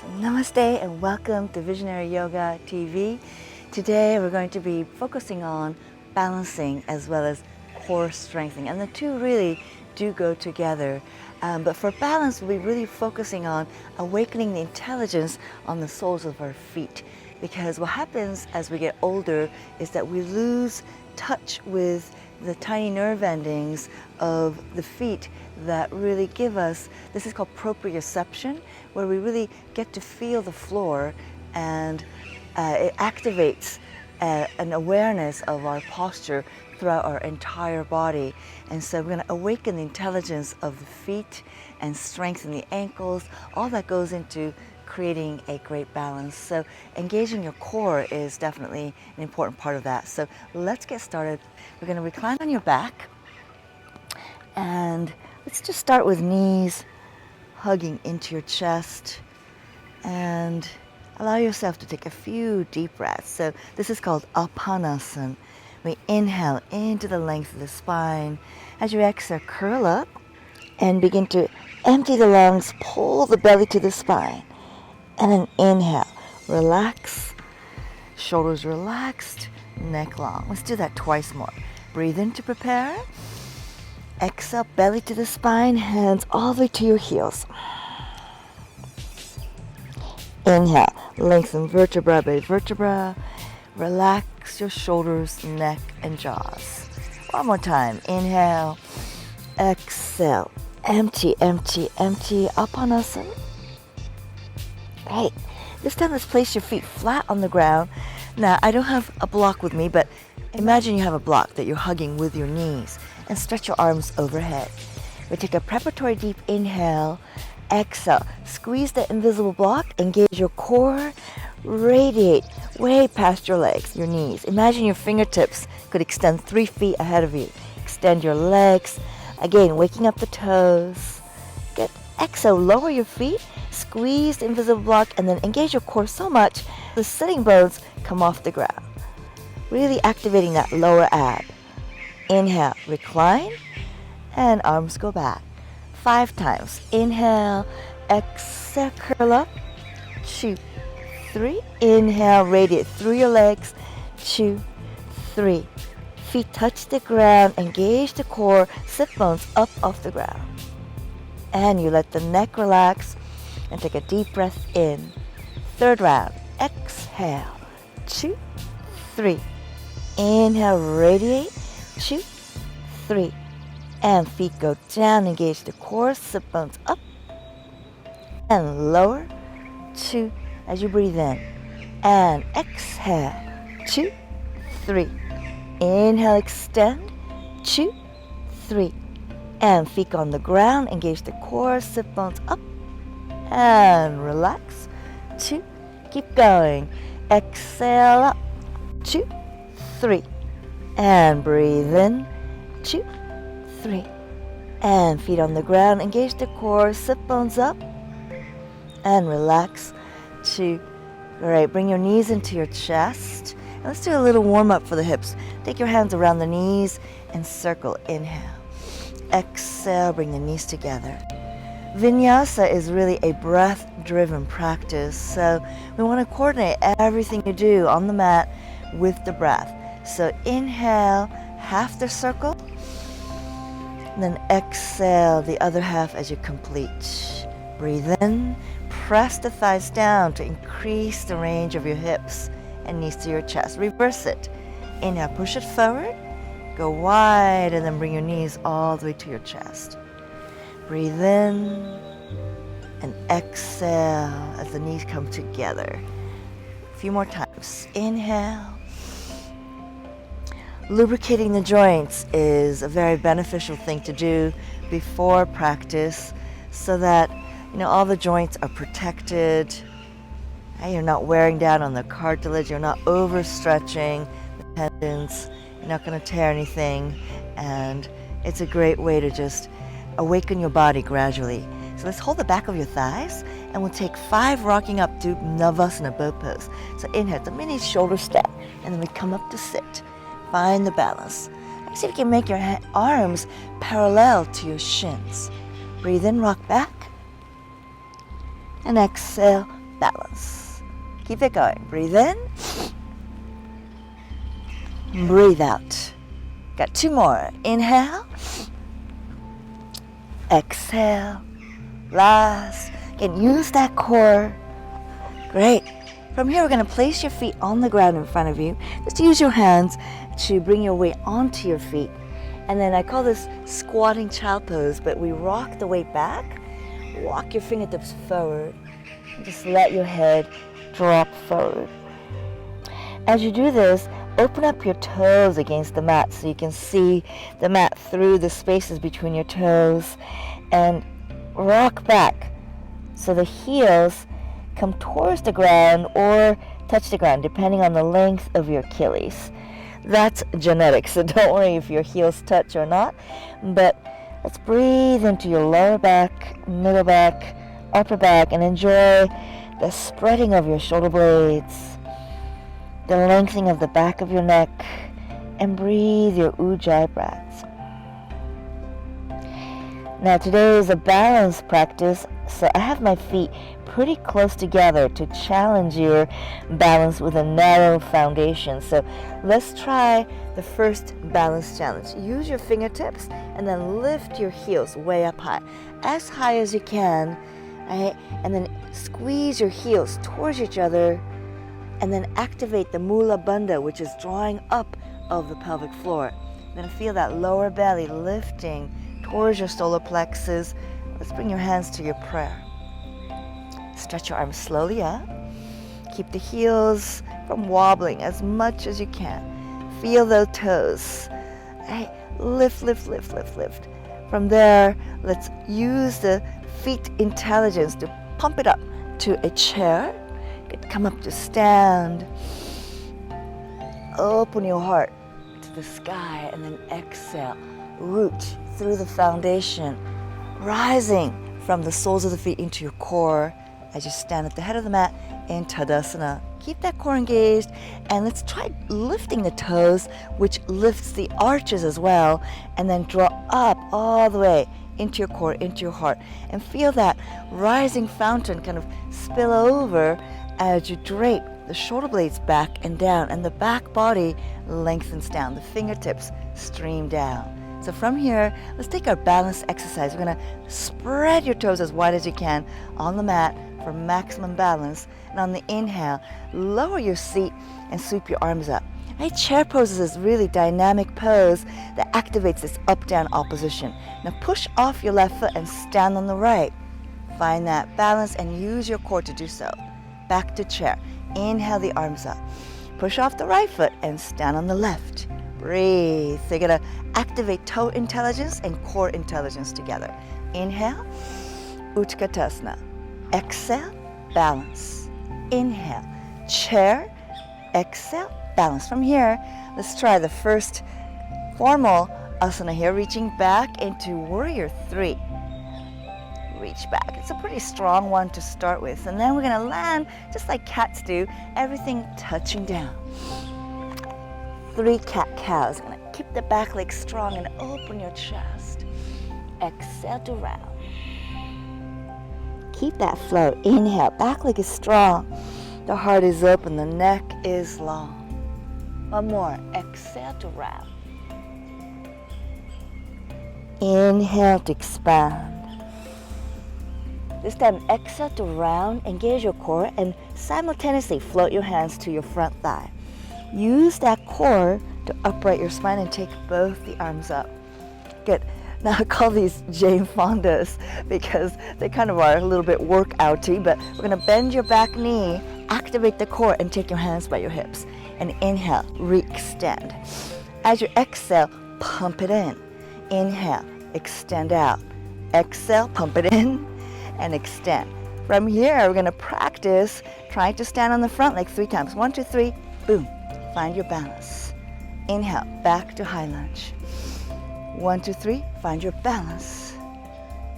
Namaste and welcome to Visionary Yoga TV. Today we're going to be focusing on balancing as well as core strengthening, and the two really do go together. But for balance, we'll be really focusing on awakening the intelligence on the soles of our feet, because what happens as we get older is that we lose touch with the tiny nerve endings of the feet that really give us, this is called proprioception, where we really get to feel the floor, and it activates an awareness of our posture throughout our entire body. And so we're going to awaken the intelligence of the feet and strengthen the ankles. All that goes into creating a great balance. So engaging your core is definitely an important part of that. So let's get started. We're going to recline on your back, and let's just start with knees hugging into your chest, and allow yourself to take a few deep breaths. So this is called asanas. We inhale into the length of the spine. As you exhale, curl up and begin to empty the lungs, pull the belly to the spine. And then inhale, relax, shoulders relaxed, neck long. Let's do that twice more. Breathe in to prepare. Exhale, belly to the spine, hands all the way to your heels. Inhale, lengthen vertebra by vertebra. Relax your shoulders, neck, and jaws. One more time. Inhale, exhale, empty, empty, empty, asanas. Great. This time let's place your feet flat on the ground. Now, I don't have a block with me, but imagine you have a block that you're hugging with your knees, and stretch your arms overhead. We take a preparatory deep inhale, exhale, squeeze the invisible block, engage your core, radiate way past your legs, your knees. Imagine your fingertips could extend 3 feet ahead of you. Extend your legs, again, waking up the toes. Good. Exhale, lower your feet, squeeze the invisible block, and then engage your core so much the sitting bones come off the ground. Really activating that lower ab. Inhale, recline, and arms go back. 5 times. Inhale, exhale, curl up. 2, 3. Inhale, radiate through your legs. 2, 3. Feet touch the ground, engage the core, sit bones up off the ground. And you let the neck relax and take a deep breath in. 3rd round. Exhale. 2, 3. Inhale, radiate. 2, 3. And feet go down, engage the core, sit bones up and lower. 2, as you breathe in. And exhale. 2, 3. Inhale, extend. 2, 3. And feet on the ground, engage the core, sit bones up and relax. 2, keep going. Exhale up. 2, 3. And breathe in. 2, 3. And feet on the ground, engage the core, sit bones up and relax. 2. Great. Bring your knees into your chest. And let's do a little warm up for the hips. Take your hands around the knees and circle. Inhale. Exhale, bring the knees together. Vinyasa is really a breath-driven practice, so we want to coordinate everything you do on the mat with the breath. So inhale, half the circle, and then exhale the other half as you complete. Breathe in, press the thighs down to increase the range of your hips and knees to your chest. Reverse it. Inhale, push it forward, go wide, and then bring your knees all the way to your chest. Breathe in and exhale as the knees come together. A few more times. Inhale. Lubricating the joints is a very beneficial thing to do before practice, so that all the joints are protected. You're not wearing down on the cartilage, you're not overstretching the tendons, you're not going to tear anything, and it's a great way to just awaken your body gradually. So let's hold the back of your thighs, and we'll take 5 rocking up to Navasana boat pose. So inhale, it's a mini shoulder step, and then we come up to sit. Find the balance. See if you can make your arms parallel to your shins. Breathe in, rock back. And exhale, balance. Keep it going. Breathe in. Breathe out. Got 2 more. Inhale. Exhale. Last. Again, use that core. Great. From here, we're going to place your feet on the ground in front of you. Just use your hands to bring your weight onto your feet. And then I call this squatting child pose, but we rock the weight back. Walk your fingertips forward. And just let your head drop forward. As you do this, open up your toes against the mat so you can see the mat through the spaces between your toes. And rock back so the heels come towards the ground or touch the ground, depending on the length of your Achilles. That's genetic, so don't worry if your heels touch or not. But let's breathe into your lower back, middle back, upper back, and enjoy the spreading of your shoulder blades, the lengthening of the back of your neck, and breathe your ujjayi breaths. Now today is a balance practice, so I have my feet pretty close together to challenge your balance with a narrow foundation. So let's try the first balance challenge. Use your fingertips and then lift your heels way up as high as you can, right? And then squeeze your heels towards each other and then activate the Mula Bandha, which is drawing up of the pelvic floor. You're gonna feel that lower belly lifting towards your solar plexus. Let's bring your hands to your prayer. Stretch your arms slowly up. Keep the heels from wobbling as much as you can. Feel those toes. Right. Lift, lift, lift, lift, lift. From there, let's use the feet intelligence to pump it up to a chair. Come up to stand. Open your heart to the sky and then exhale. Root through the foundation, rising from the soles of the feet into your core as you stand at the head of the mat in Tadasana. Keep that core engaged, and let's try lifting the toes, which lifts the arches as well, and then draw up all the way into your core, into your heart, and feel that rising fountain kind of spill over as you drape the shoulder blades back and down, and the back body lengthens down. The fingertips stream down. So from here, let's take our balance exercise. We're gonna spread your toes as wide as you can on the mat for maximum balance. And on the inhale, lower your seat and sweep your arms up. Right? Chair pose is this really dynamic pose that activates this up-down opposition. Now push off your left foot and stand on the right. Find that balance and use your core to do so. Back to chair. Inhale the arms up. Push off the right foot and stand on the left. Breathe. So you're gonna activate toe intelligence and core intelligence together. Inhale, Utkatasana. Exhale, balance. Inhale, chair. Exhale, balance. From here, let's try the first formal asana here, reaching back into warrior 3. Reach back. It's a pretty strong one to start with. And then we're gonna land just like cats do, everything touching down. 3 cat-cows. Gonna keep the back leg strong and open your chest. Exhale to round. Keep that flow. Inhale, back leg is strong. The heart is open, the neck is long. One more. Exhale to round. Inhale to expand. This time, exhale to round, engage your core, and simultaneously float your hands to your front thigh. Use that core to upright your spine and take both the arms up. Good. Now I call these Jane Fondas because they kind of are a little bit workouty, but we're gonna bend your back knee, activate the core, and take your hands by your hips. And inhale, re-extend. As you exhale, pump it in. Inhale, extend out. Exhale, pump it in, and extend. From here, we're gonna practice trying to stand on the front leg 3 times. 1, 2, 3, boom. Find your balance. Inhale, back to high lunge. 1, 2, 3, find your balance.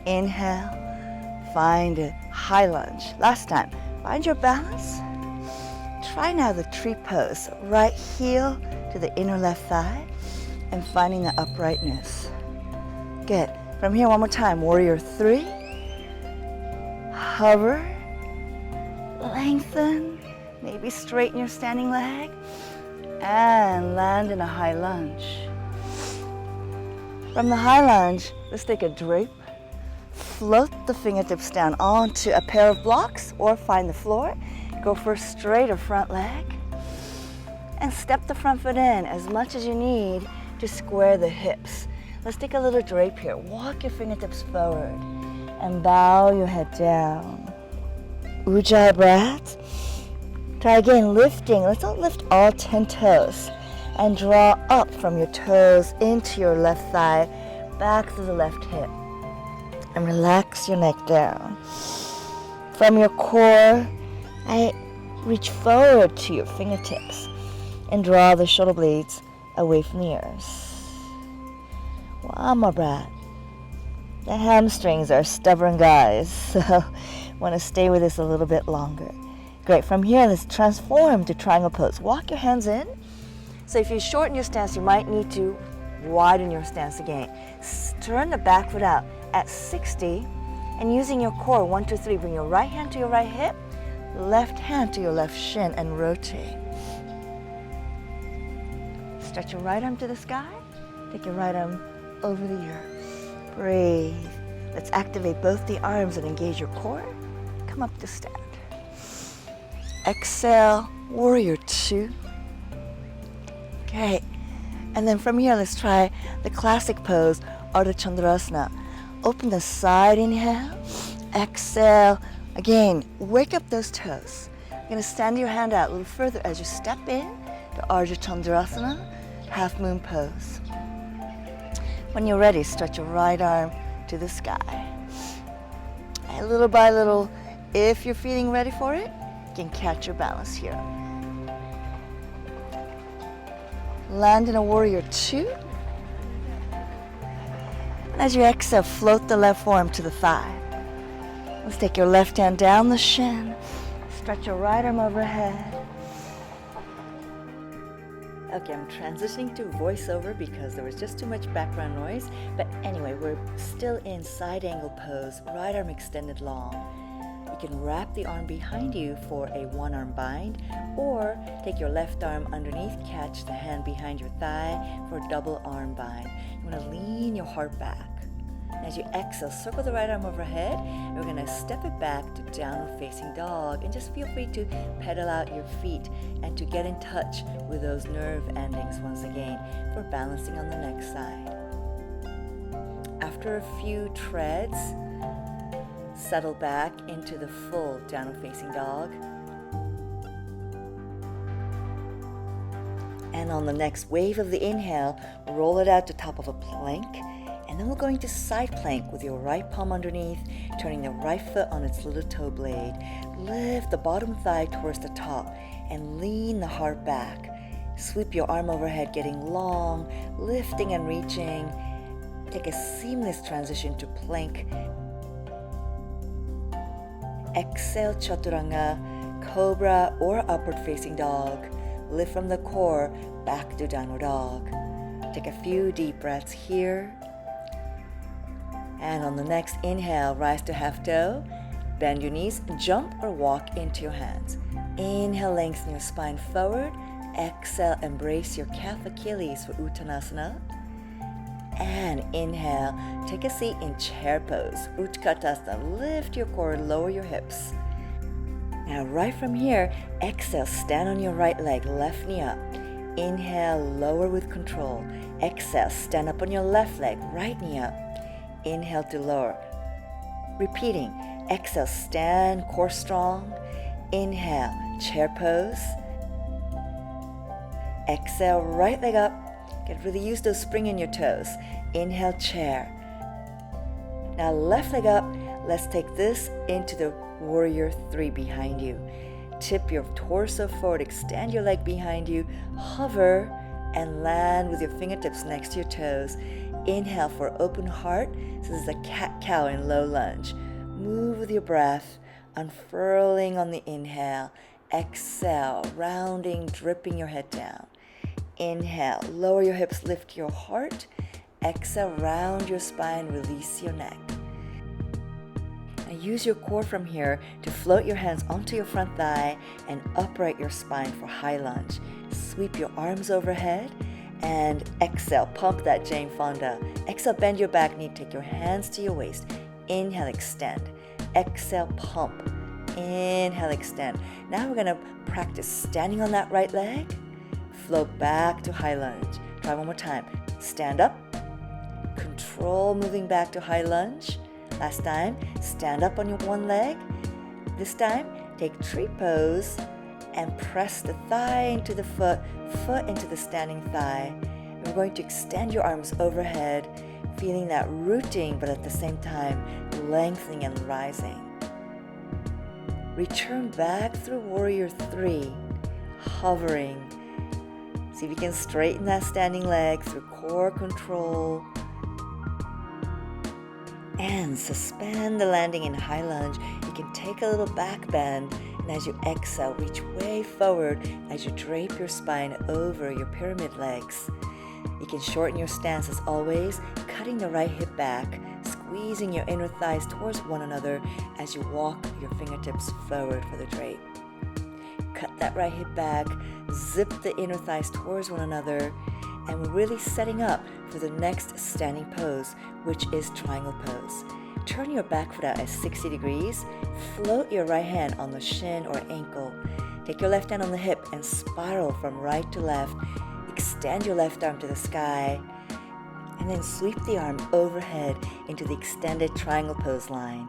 Inhale, find it, high lunge. Last time, find your balance. Try now the tree pose. Right heel to the inner left thigh and finding the uprightness. Good. From here, one more time, warrior 3. Hover, Lengthen, maybe straighten your standing leg, and land in a high lunge. From the high lunge, let's take a drape. Float the fingertips down onto a pair of blocks or find the floor. Go for a straighter front leg. And step the front foot in as much as you need to square the hips. Let's take a little drape here. Walk your fingertips forward and bow your head down. Ujjayi breath. Try again, lifting. Let's lift all 10 toes and draw up from your toes into your left thigh, back to the left hip. And relax your neck down. From your core, reach forward to your fingertips and draw the shoulder blades away from the ears. One more breath. The hamstrings are stubborn guys, so want to stay with this a little bit longer. Great. From here, let's transform to triangle pose. Walk your hands in. So if you shorten your stance, you might need to widen your stance again. Turn the back foot out at 60, and using your core, 1, 2, 3, bring your right hand to your right hip, left hand to your left shin, and rotate. Stretch your right arm to the sky. Take your right arm over the earth. Breathe. Let's activate both the arms and engage your core. Come up to stand. Exhale, warrior 2. Okay. And then from here, let's try the classic pose, Ardha Chandrasana. Open the side, inhale. Exhale. Again, wake up those toes. You're going to stand your hand out a little further as you step in to Ardha Chandrasana, half moon pose. When you're ready, stretch your right arm to the sky. And little by little, if you're feeling ready for it, you can catch your balance here. Land in a warrior 2. And as you exhale, float the left forearm to the thigh. Let's take your left hand down the shin. Stretch your right arm overhead. Okay, I'm transitioning to voiceover because there was just too much background noise. But anyway, we're still in side angle pose, right arm extended long. You can wrap the arm behind you for a one arm bind, or take your left arm underneath, catch the hand behind your thigh for a double arm bind. You want to lean your heart back. As you exhale, circle the right arm overhead. We're going to step it back to downward facing dog, and just feel free to pedal out your feet and to get in touch with those nerve endings once again for balancing on the next side. After a few treads, settle back into the full downward facing dog. And on the next wave of the inhale, roll it out to top of a plank. And then we're going to side plank with your right palm underneath, turning the right foot on its little toe blade. Lift the bottom thigh towards the top and lean the heart back. Sweep your arm overhead, getting long, lifting and reaching. Take a seamless transition to plank. Exhale, chaturanga, cobra or upward facing dog. Lift from the core, back to downward dog. Take a few deep breaths here. And on the next inhale, rise to half dough. Bend your knees, jump or walk into your hands. Inhale, lengthen your spine forward. Exhale, embrace your calf Achilles for Uttanasana. And inhale, take a seat in chair pose, Utkatasana. Lift your core, lower your hips. Now right from here, exhale, stand on your right leg, left knee up. Inhale, lower with control. Exhale, stand up on your left leg, right knee up. Inhale to lower. Repeating, exhale, stand, core strong. Inhale, chair pose. Exhale, right leg up. Get really used to spring in your toes. Inhale, chair. Now left leg up. Let's take this into the warrior 3 behind you. Tip your torso forward, extend your leg behind you, hover, and land with your fingertips next to your toes. Inhale for open heart. So this is a cat-cow in low lunge. Move with your breath, unfurling on the inhale. Exhale, rounding, dripping your head down. Inhale, lower your hips, lift your heart. Exhale, round your spine, release your neck. Now use your core from here to float your hands onto your front thigh and upright your spine for high lunge. Sweep your arms overhead and exhale, pump that Jane Fonda. Exhale, bend your back knee, take your hands to your waist. Inhale, extend. Exhale, pump. Inhale, extend. Now we're gonna practice standing on that right leg. Float back to high lunge. Try one more time. Stand up. Control moving back to high lunge. Last time, stand up on your one leg. This time, take tree pose and press the thigh into the foot into the standing thigh. And we're going to extend your arms overhead, feeling that rooting, but at the same time, lengthening and rising. Return back through Warrior 3, hovering. See if you can straighten that standing leg through core control. And suspend the landing in high lunge. You can take a little back bend, and as you exhale, reach way forward as you drape your spine over your pyramid legs. You can shorten your stance as always, cutting the right hip back, squeezing your inner thighs towards one another as you walk your fingertips forward for the drape. Cut that right hip back, zip the inner thighs towards one another, and we're really setting up for the next standing pose, which is triangle pose. Turn your back foot out at 60 degrees, float your right hand on the shin or ankle. Take your left hand on the hip and spiral from right to left. Extend your left arm to the sky, and then sweep the arm overhead into the extended triangle pose line.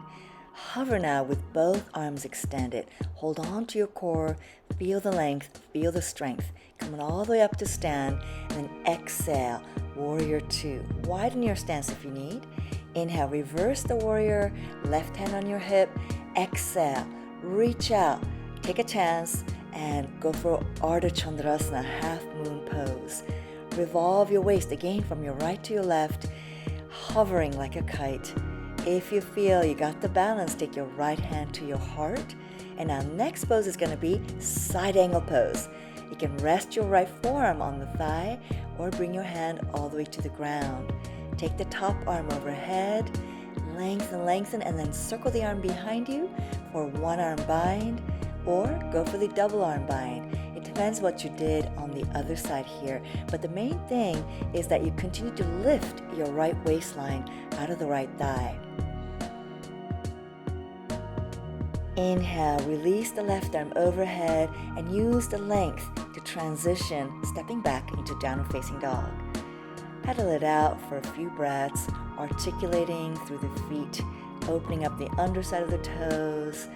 Hover now with both arms extended. Hold on to your core, feel the length, feel the strength. Coming all the way up to stand, and then exhale, Warrior 2. Widen your stance if you need. Inhale, reverse the warrior, left hand on your hip. Exhale, reach out, take a chance, and go for Ardha Chandrasana, half moon pose. Revolve your waist again from your right to your left, hovering like a kite. If you feel you got the balance, take your right hand to your heart. And our next pose is going to be side angle pose. You can rest your right forearm on the thigh or bring your hand all the way to the ground. Take the top arm overhead, lengthen, and then circle the arm behind you for one arm bind, or go for the double arm bind. It depends what you did on the other side here, but the main thing is that you continue to lift your right waistline out of the right thigh. Inhale, release the left arm overhead and use the length to transition, stepping back into downward facing dog. Pedal it out for a few breaths, articulating through the feet, opening up the underside of the toes,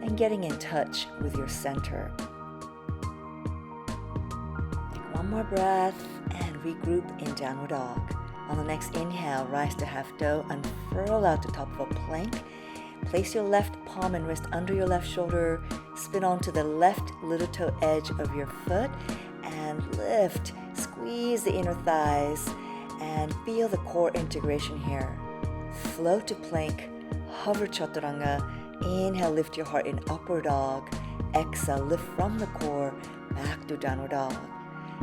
and getting in touch with your center. Take one more breath and regroup in downward dog. On the next inhale, rise to half dough, unfurl out to top of a plank. Place your left palm and wrist under your left shoulder, spin onto the left little toe edge of your foot, and lift. Squeeze the inner thighs and feel the core integration here. Float to plank, hover chaturanga. Inhale, lift your heart in upward dog. Exhale, lift from the core back to downward dog.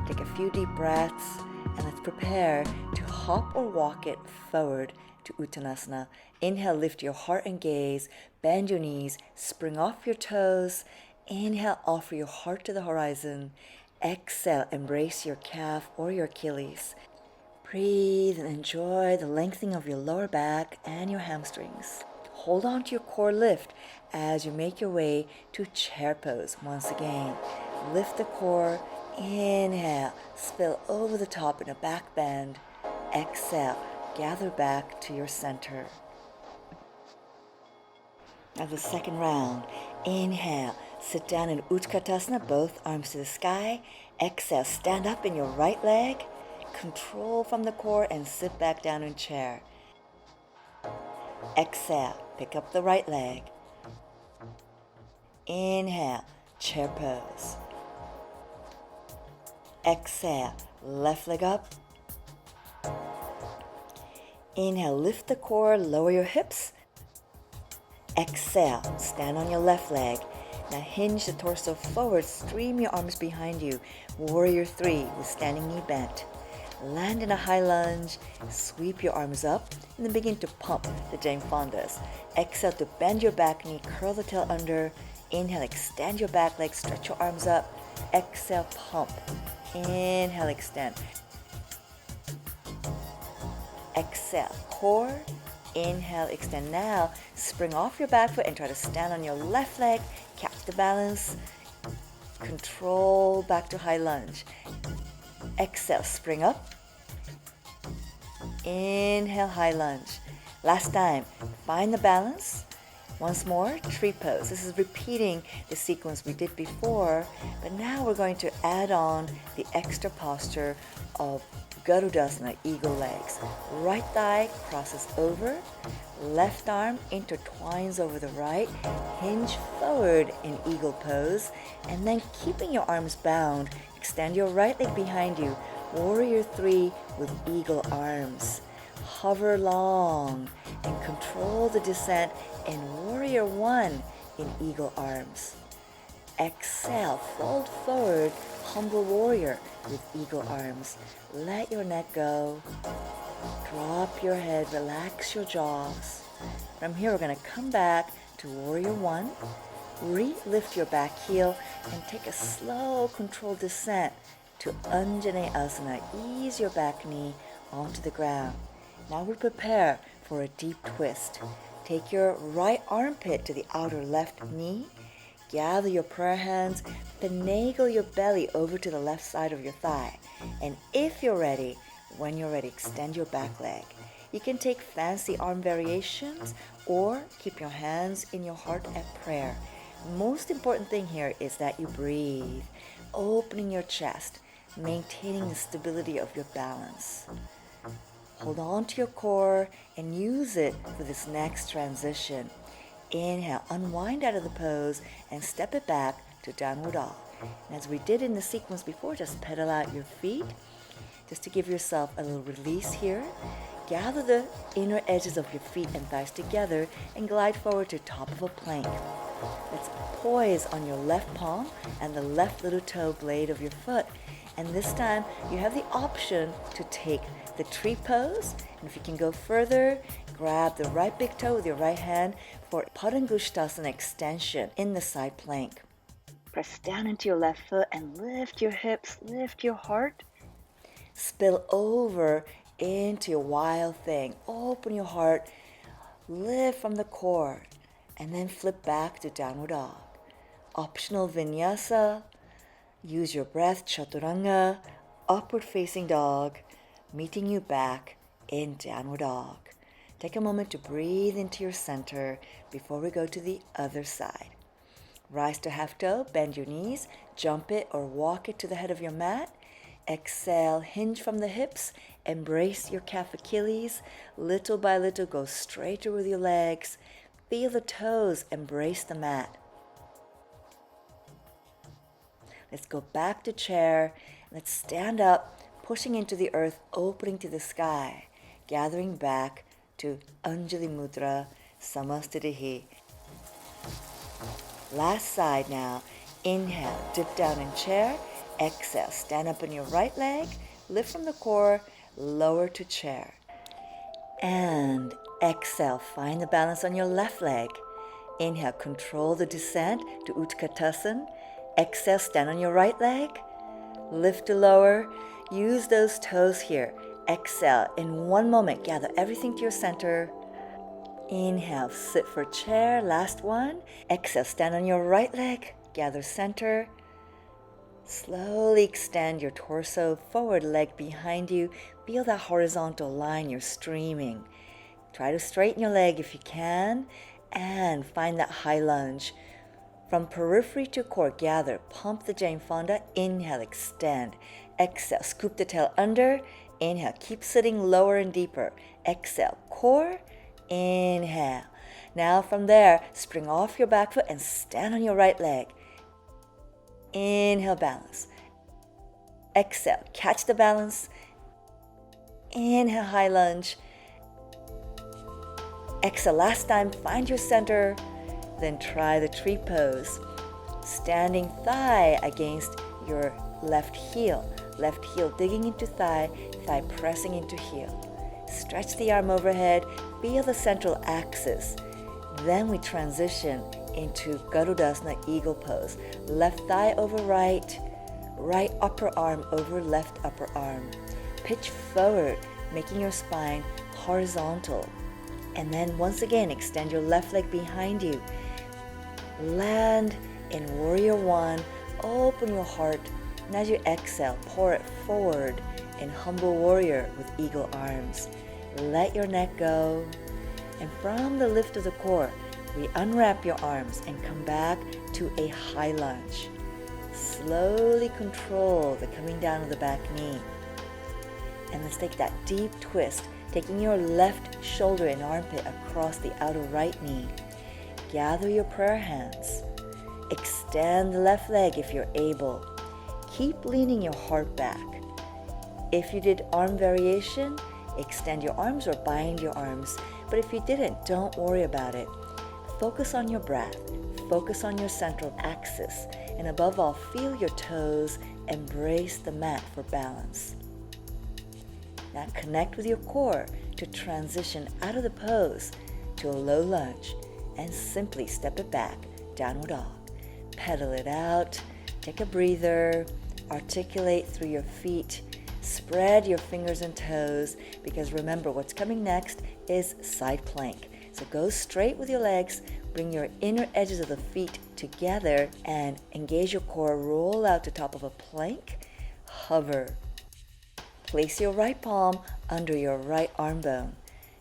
Take a few deep breaths, and let's prepare to hop or walk it forward to Uttanasana. Inhale, lift your heart and gaze, bend your knees, spring off your toes. Inhale, offer your heart to the horizon. Exhale, embrace your calf or your Achilles. Breathe and enjoy the lengthening of your lower back and your hamstrings. Hold on to your core lift as you make your way to chair pose. Once again, lift the core. Inhale, spill over the top in a back bend. Exhale, gather back to your center. Now the second round. Inhale, sit down in Utkatasana, both arms to the sky. Exhale, stand up in your right leg. Control from the core and sit back down in chair. Exhale, pick up the right leg. Inhale, chair pose. Exhale, left leg up. Inhale, lift the core, lower your hips. Exhale, stand on your left leg. Now hinge the torso forward, stream your arms behind you. Warrior 3 with standing knee bent. Land in a high lunge, sweep your arms up, and then begin to pump the Jane Fondas. Exhale to bend your back knee, curl the tail under. Inhale, extend your back leg, stretch your arms up. Exhale, pump. Inhale, extend. Exhale, core. Inhale, extend. Now, spring off your back foot and try to stand on your left leg. Catch the balance. Control back to high lunge. Exhale, spring up. Inhale, high lunge. Last time, find the balance. Once more, tree pose. This is repeating the sequence we did before, but now we're going to add on the extra posture of Garudasana, eagle legs. Right thigh crosses over, left arm intertwines over the right, hinge forward in eagle pose, and then keeping your arms bound, extend your right leg behind you, warrior 3 with eagle arms. Hover long and control the descent in warrior 1 in eagle arms. Exhale, fold forward, humble warrior with eagle arms. Let your neck go. Drop your head, relax your jaws. From here, we're going to come back to warrior 1. Lift your back heel and take a slow, controlled descent to Anjaneyasana. Ease your back knee onto the ground. Now we prepare for a deep twist. Take your right armpit to the outer left knee. Gather your prayer hands, finagle your belly over to the left side of your thigh. And if you're ready, when you're ready, extend your back leg. You can take fancy arm variations or keep your hands in your heart at prayer. Most important thing here is that you breathe, opening your chest, maintaining the stability of your balance. Hold on to your core and use it for this next transition. Inhale, unwind out of the pose and step it back to downward dog. And as we did in the sequence before, just pedal out your feet, just to give yourself a little release here. Gather the inner edges of your feet and thighs together and glide forward to top of a plank. Let's poise on your left palm and the left little toe blade of your foot. And this time, you have the option to take the tree pose. And if you can go further, grab the right big toe with your right hand for Padangusthasana extension in the side plank. Press down into your left foot and lift your hips, lift your heart. Spill over into your wild thing. Open your heart, lift from the core, and then flip back to downward dog. Optional vinyasa. Use your breath, chaturanga, upward facing dog, meeting you back in downward dog. Take a moment to breathe into your center before we go to the other side. Rise to half toe, bend your knees, jump it or walk it to the head of your mat. Exhale, hinge from the hips, embrace your calf Achilles. Little by little, go straighter with your legs. Feel the toes, embrace the mat. Let's go back to chair. Let's stand up, pushing into the earth, opening to the sky, gathering back to Anjali Mudra, Samastitihi. Last side now. Inhale, dip down in chair. Exhale, stand up on your right leg, lift from the core, lower to chair. And exhale, find the balance on your left leg. Inhale, control the descent to Utkatasana. Exhale, stand on your right leg, lift to lower, use those toes here. Exhale, in one moment, gather everything to your center. Inhale, sit for chair, last one. Exhale, stand on your right leg, gather center. Slowly extend your torso, forward leg behind you. Feel that horizontal line, you're streaming. Try to straighten your leg if you can, and find that high lunge. From periphery to core, gather, pump the Jane Fonda, inhale, extend. Exhale, scoop the tail under, inhale, keep sitting lower and deeper. Exhale, core, inhale. Now from there, spring off your back foot and stand on your right leg. Inhale, balance. Exhale, catch the balance. Inhale, high lunge. Exhale, last time, find your center. Then try the tree pose. Standing thigh against your left heel. Left heel digging into thigh, thigh pressing into heel. Stretch the arm overhead, feel the central axis. Then we transition into Garudasana eagle pose. Left thigh over right, right upper arm over left upper arm. Pitch forward, making your spine horizontal. And then once again, extend your left leg behind you. Land in Warrior One, open your heart, and as you exhale, pour it forward in Humble Warrior with eagle arms. Let your neck go, and from the lift of the core, we unwrap your arms and come back to a high lunge. Slowly control the coming down of the back knee. And let's take that deep twist, taking your left shoulder and armpit across the outer right knee. Gather your prayer hands. Extend the left leg if you're able. Keep leaning your heart back. If you did arm variation, extend your arms or bind your arms. But if you didn't, don't worry about it. Focus on your breath. Focus on your central axis. And above all, feel your toes. Embrace the mat for balance. Now connect with your core to transition out of the pose to a low lunge and simply step it back, downward dog. Pedal it out, take a breather, articulate through your feet, spread your fingers and toes, because remember what's coming next is side plank. So go straight with your legs, bring your inner edges of the feet together and engage your core, roll out to top of a plank, hover. Place your right palm under your right arm bone.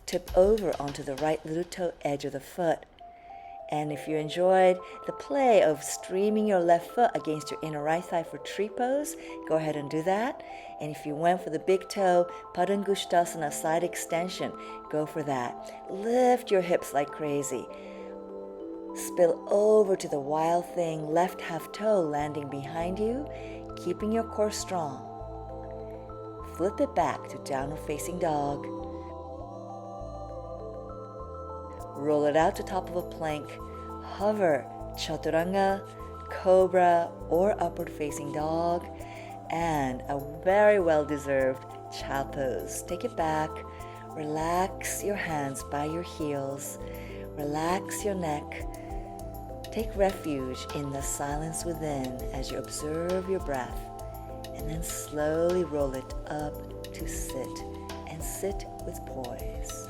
Tip over onto the right little toe edge of the foot. And if you enjoyed the play of streaming your left foot against your inner right thigh for tree pose, go ahead and do that. And if you went for the big toe, Padangusthasana side extension, go for that. Lift your hips like crazy. Spill over to the wild thing, left half toe landing behind you, keeping your core strong. Flip it back to downward facing dog. Roll it out to top of a plank. Hover, chaturanga, cobra, or upward facing dog. And a very well-deserved child pose. Take it back. Relax your hands by your heels. Relax your neck. Take refuge in the silence within as you observe your breath. And then slowly roll it up to sit, and sit with poise.